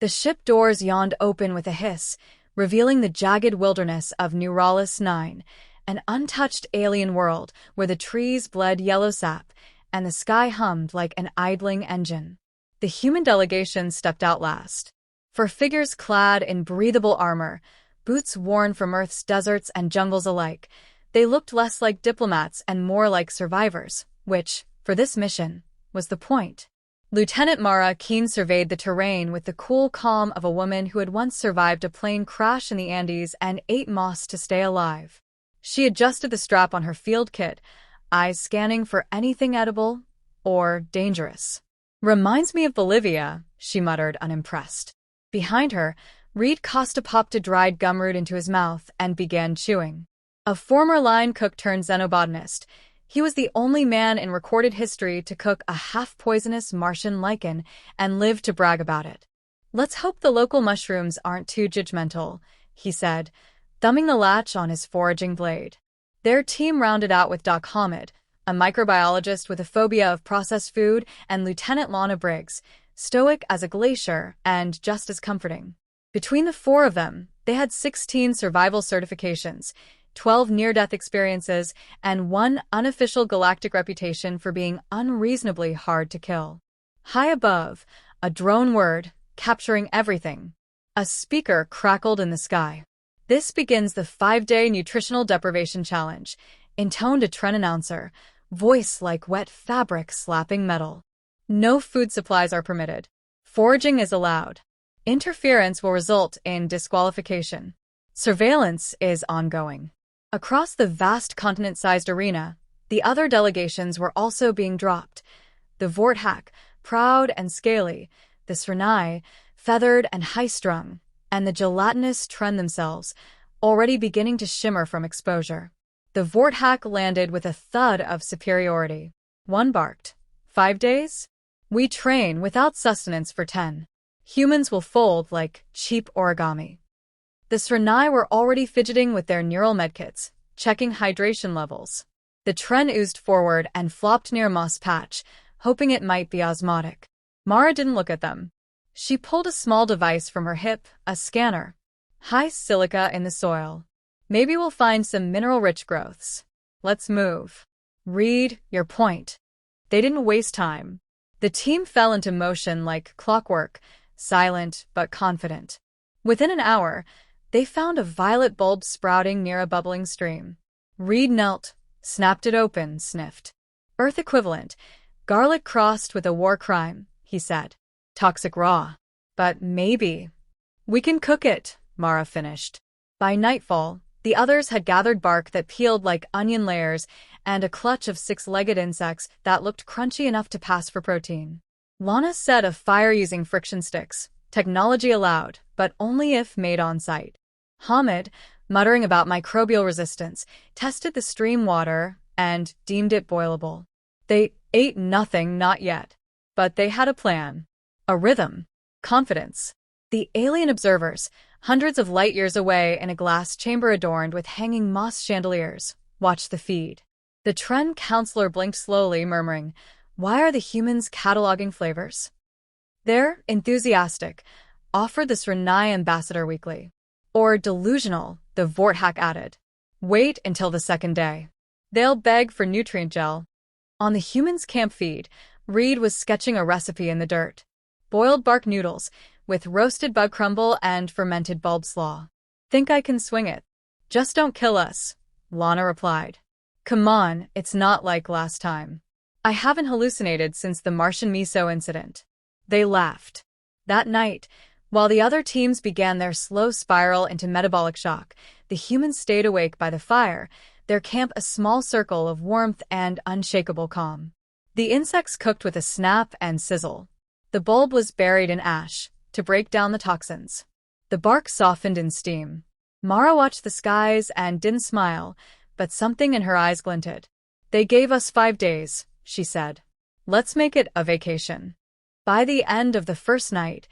The ship doors yawned open with a hiss, revealing the jagged wilderness of Neuralis 9, an untouched alien world where the trees bled yellow sap and the sky hummed like an idling engine. The human delegation stepped out last. For figures clad in breathable armor, boots worn from Earth's deserts and jungles alike, they looked less like diplomats and more like survivors, which, for this mission, was the point. Lieutenant Mara Keen surveyed the terrain with the cool calm of a woman who had once survived a plane crash in the Andes and ate moss to stay alive. She adjusted the strap on her field kit, eyes scanning for anything edible or dangerous. "Reminds me of Bolivia," she muttered, unimpressed. Behind her, Reed Costa popped a dried gumroot into his mouth and began chewing. A former line cook turned xenobotanist, he was the only man in recorded history to cook a half-poisonous Martian lichen and live to brag about it. "Let's hope the local mushrooms aren't too judgmental," he said, thumbing the latch on his foraging blade. Their team rounded out with Doc Hamid, a microbiologist with a phobia of processed food, and Lieutenant Lana Briggs, stoic as a glacier and just as comforting. Between the four of them, they had 16 survival certifications, 12 near-death experiences, and one unofficial galactic reputation for being unreasonably hard to kill. High above, a drone word, capturing everything. A speaker crackled in the sky. "This begins the 5-day nutritional deprivation challenge," intoned a Tren announcer, voice like wet fabric slapping metal. "No food supplies are permitted. Foraging is allowed. Interference will result in disqualification. Surveillance is ongoing." Across the vast continent-sized arena, the other delegations were also being dropped. The Vorthak, proud and scaly, the Srenai, feathered and high-strung, and the gelatinous Tren themselves, already beginning to shimmer from exposure. The Vorthak landed with a thud of superiority. One barked, "5 days? We train without sustenance for 10. Humans will fold like cheap origami." The Srenai were already fidgeting with their neural medkits, checking hydration levels. The Tren oozed forward and flopped near a moss patch, hoping it might be osmotic. Mara didn't look at them. She pulled a small device from her hip, a scanner. "High silica in the soil. Maybe we'll find some mineral-rich growths. Let's move." "Read your point." They didn't waste time. The team fell into motion like clockwork, silent but confident. Within an hour, they found a violet bulb sprouting near a bubbling stream. Reed knelt, snapped it open, sniffed. "Earth equivalent. Garlic crossed with a war crime," he said. "Toxic raw. But maybe we can cook it," Mara finished. By nightfall, the others had gathered bark that peeled like onion layers and a clutch of 6-legged insects that looked crunchy enough to pass for protein. Lana set a fire using friction sticks, technology allowed, but only if made on site. Hamid, muttering about microbial resistance, tested the stream water and deemed it boilable. They ate nothing, not yet. But they had a plan. A rhythm. Confidence. The alien observers, hundreds of light years away in a glass chamber adorned with hanging moss chandeliers, watched the feed. The Tren counselor blinked slowly, murmuring, "Why are the humans cataloging flavors?" "They're enthusiastic," offered the Srenai ambassador weakly. "Or delusional," the Vorthak added. "Wait until the second day. They'll beg for nutrient gel." On the humans' camp feed, Reed was sketching a recipe in the dirt. Boiled bark noodles, with roasted bug crumble and fermented bulb slaw. "Think I can swing it?" "Just don't kill us," Lana replied. "Come on, it's not like last time. I haven't hallucinated since the Martian miso incident." They laughed. That night, while the other teams began their slow spiral into metabolic shock, the humans stayed awake by the fire, their camp a small circle of warmth and unshakable calm. The insects cooked with a snap and sizzle. The bulb was buried in ash, to break down the toxins. The bark softened in steam. Mara watched the skies and didn't smile, but something in her eyes glinted. "They gave us 5 days," she said. "Let's make it a vacation." By the end of the first night,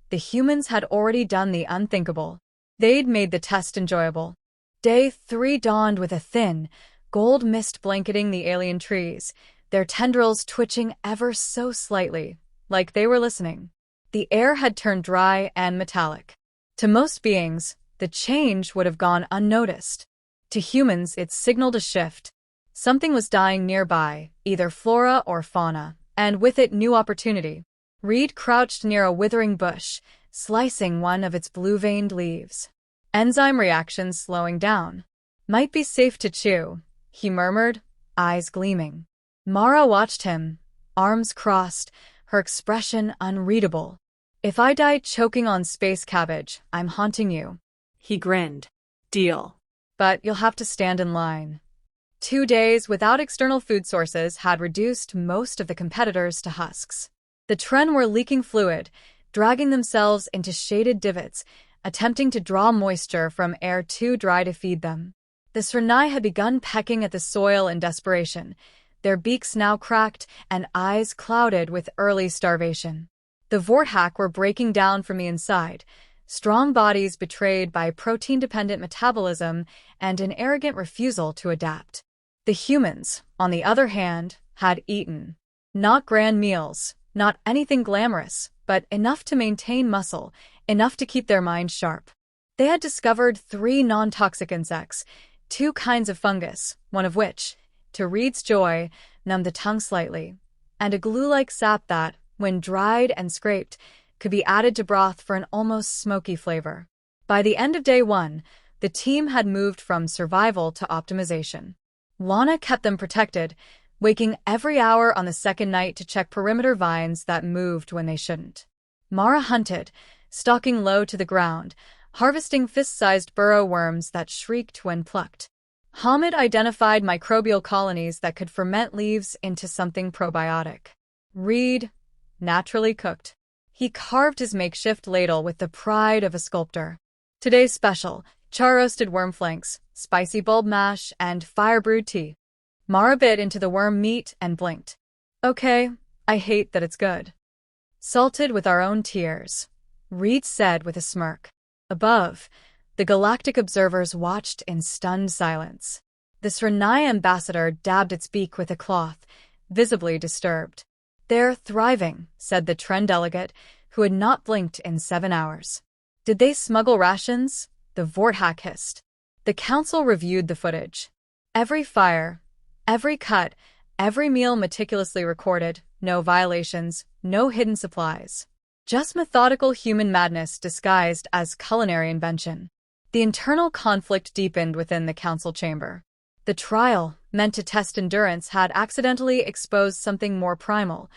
the humans had already done the unthinkable. They'd made the test enjoyable. Day 3 dawned with a thin, gold mist blanketing the alien trees, their tendrils twitching ever so slightly, like they were listening. The air had turned dry and metallic. To most beings, the change would have gone unnoticed. To humans, it signaled a shift. Something was dying nearby, either flora or fauna, and with it new opportunity. Reed crouched near a withering bush, slicing one of its blue-veined leaves. Enzyme reactions slowing down. Might be safe to chew, he murmured, eyes gleaming. Mara watched him, arms crossed, her expression unreadable. If I die choking on space cabbage, I'm haunting you. He grinned. Deal. But you'll have to stand in line. 2 days without external food sources had reduced most of the competitors to husks. The Tren were leaking fluid, dragging themselves into shaded divots, attempting to draw moisture from air too dry to feed them. The Srnai had begun pecking at the soil in desperation, their beaks now cracked and eyes clouded with early starvation. The Vorthak were breaking down from the inside, strong bodies betrayed by protein-dependent metabolism and an arrogant refusal to adapt. The humans, on the other hand, had eaten. Not grand meals, not anything glamorous, but enough to maintain muscle, enough to keep their minds sharp. They had discovered 3 non-toxic insects, 2 kinds of fungus, one of which, to Reed's joy, numbed the tongue slightly, and a glue-like sap that, when dried and scraped, could be added to broth for an almost smoky flavor. By the end of day 1, the team had moved from survival to optimization. Lana kept them protected, waking every hour on the second night to check perimeter vines that moved when they shouldn't. Mara hunted, stalking low to the ground, harvesting fist-sized burrow worms that shrieked when plucked. Hamid identified microbial colonies that could ferment leaves into something probiotic. Reed, naturally cooked. He carved his makeshift ladle with the pride of a sculptor. Today's special, char-roasted worm flanks, spicy bulb mash, and fire-brewed tea. Mara bit into the worm meat and blinked. Okay, I hate that it's good. Salted with our own tears, Reed said with a smirk. Above, the galactic observers watched in stunned silence. The Srnai ambassador dabbed its beak with a cloth, visibly disturbed. They're thriving, said the Tren delegate, who had not blinked in 7 hours. Did they smuggle rations? The Vorthak hissed. The council reviewed the footage. Every fire, every cut, every meal meticulously recorded, no violations, no hidden supplies. Just methodical human madness disguised as culinary invention. The internal conflict deepened within the council chamber. The trial, meant to test endurance, had accidentally exposed something more primal,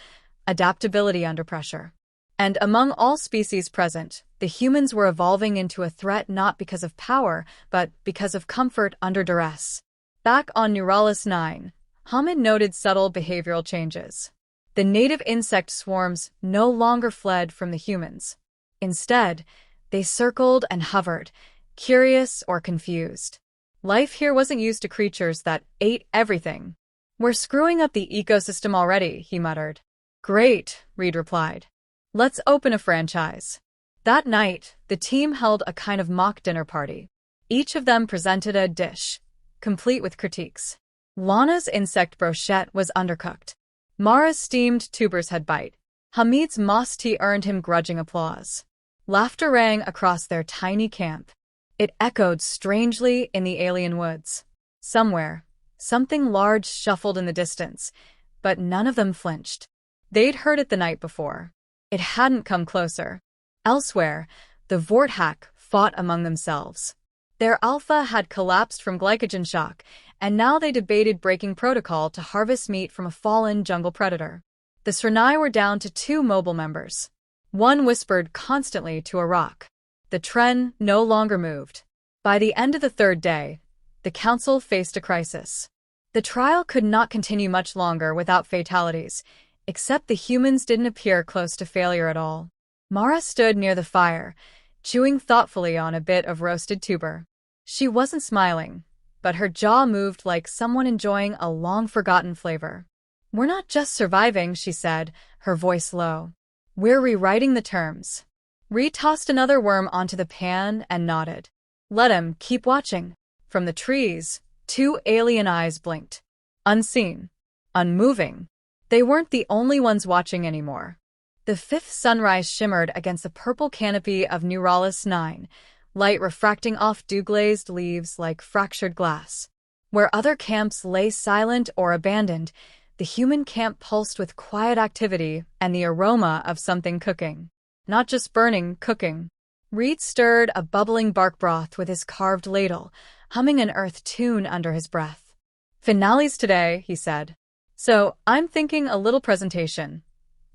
adaptability under pressure. And among all species present, the humans were evolving into a threat not because of power, but because of comfort under duress. Back on Neuralis 9, Hamid noted subtle behavioral changes. The native insect swarms no longer fled from the humans. Instead, they circled and hovered, curious or confused. Life here wasn't used to creatures that ate everything. We're screwing up the ecosystem already, he muttered. Great, Reed replied. Let's open a franchise. That night, the team held a kind of mock dinner party. Each of them presented a dish, complete with critiques. Lana's insect brochette was undercooked. Mara's steamed tubers had bite. Hamid's moss tea earned him grudging applause. Laughter rang across their tiny camp. It echoed strangely in the alien woods. Somewhere, something large shuffled in the distance, but none of them flinched. They'd heard it the night before. It hadn't come closer. Elsewhere, the Vorthak fought among themselves. Their alpha had collapsed from glycogen shock, and now they debated breaking protocol to harvest meat from a fallen jungle predator. The Srnai were down to 2 mobile members. One whispered constantly to a rock. The Tren no longer moved. By the end of the 3rd day, the council faced a crisis. The trial could not continue much longer without fatalities, except the humans didn't appear close to failure at all. Mara stood near the fire, chewing thoughtfully on a bit of roasted tuber. She wasn't smiling, but her jaw moved like someone enjoying a long-forgotten flavor. We're not just surviving, she said, her voice low. We're rewriting the terms. Reed tossed another worm onto the pan and nodded. Let him keep watching. From the trees, 2 alien eyes blinked. Unseen. Unmoving. They weren't the only ones watching anymore. The fifth sunrise shimmered against the purple canopy of Neuralis 9, light refracting off dew-glazed leaves like fractured glass. Where other camps lay silent or abandoned, the human camp pulsed with quiet activity and the aroma of something cooking. Not just burning, cooking. Reed stirred a bubbling bark broth with his carved ladle, humming an earth tune under his breath. "Finales today," he said. "So I'm thinking a little presentation.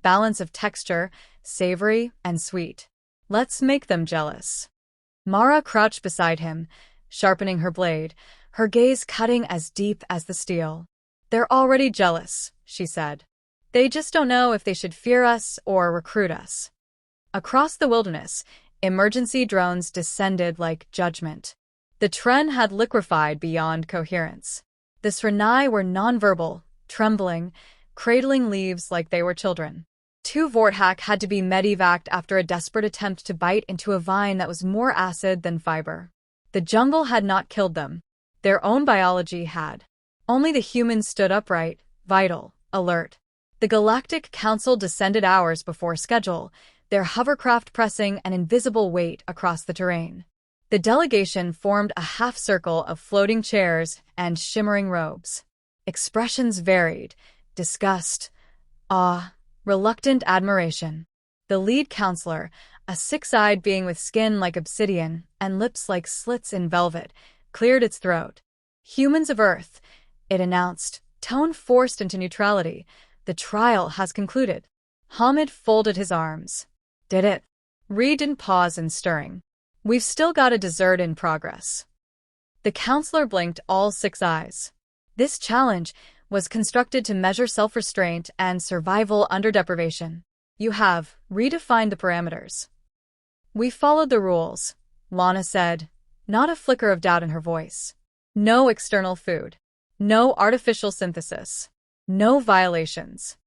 Balance of texture, savory and sweet. Let's make them jealous." Mara crouched beside him, sharpening her blade, her gaze cutting as deep as the steel. "They're already jealous," she said. "They just don't know if they should fear us or recruit us." Across the wilderness, emergency drones descended like judgment. The Tren had liquefied beyond coherence. The Srenai were nonverbal, trembling, cradling leaves like they were children. 2 Vorthak had to be medevaced after a desperate attempt to bite into a vine that was more acid than fiber. The jungle had not killed them. Their own biology had. Only the humans stood upright, vital, alert. The Galactic Council descended hours before schedule, their hovercraft pressing an invisible weight across the terrain. The delegation formed a half-circle of floating chairs and shimmering robes. Expressions varied: disgust, awe, reluctant admiration. The lead counselor, a 6-eyed being with skin like obsidian and lips like slits in velvet, cleared its throat. "Humans of Earth," it announced, tone forced into neutrality, "the trial has concluded." Hamid folded his arms. "Did it?" Reed didn't pause in stirring. "We've still got a dessert in progress." The counselor blinked all 6 eyes. This challenge was constructed to measure self-restraint and survival under deprivation. "You have redefined the parameters." "We followed the rules," Lana said, not a flicker of doubt in her voice. "No external food. No artificial synthesis. No violations."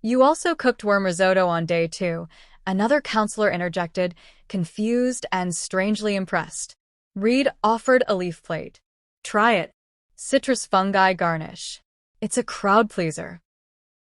"You also cooked worm risotto on day 2, another counselor interjected, confused and strangely impressed. Reed offered a leaf plate. "Try it. Citrus fungi garnish. It's a crowd pleaser."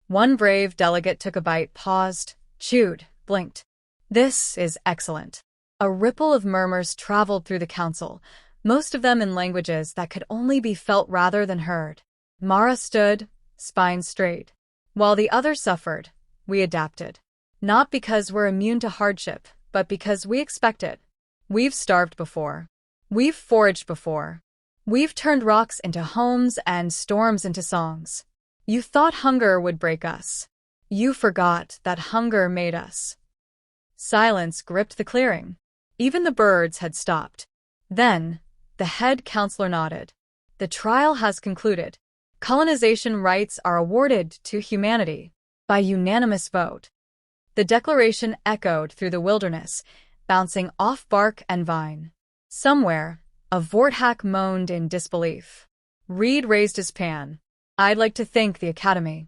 One brave delegate took a bite, paused, chewed, blinked. "This is excellent." A ripple of murmurs traveled through the council, most of them in languages that could only be felt rather than heard. Mara stood, spine straight. While the others suffered, we adapted. Not because we're immune to hardship, but because we expect it. We've starved before. We've foraged before. We've turned rocks into homes and storms into songs. You thought hunger would break us. You forgot that hunger made us. Silence gripped the clearing. Even the birds had stopped. Then, the head counselor nodded. "The trial has concluded. Colonization rights are awarded to humanity by unanimous vote." The declaration echoed through the wilderness, bouncing off bark and vine. Somewhere, a Vorthak moaned in disbelief. Reed raised his pan. "I'd like to thank the Academy."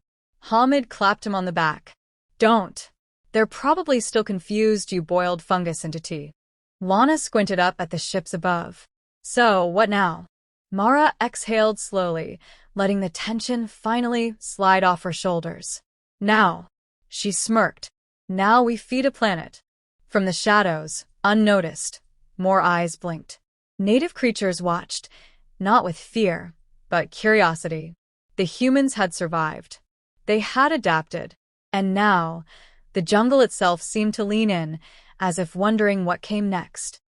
Hamid clapped him on the back. "Don't. They're probably still confused you boiled fungus into tea." Lana squinted up at the ships above. "So, what now?" Mara exhaled slowly, letting the tension finally slide off her shoulders. "Now." She smirked. "Now we feed a planet." From the shadows, unnoticed, more eyes blinked. Native creatures watched, not with fear, but curiosity. The humans had survived. They had adapted. And now, the jungle itself seemed to lean in, as if wondering what came next.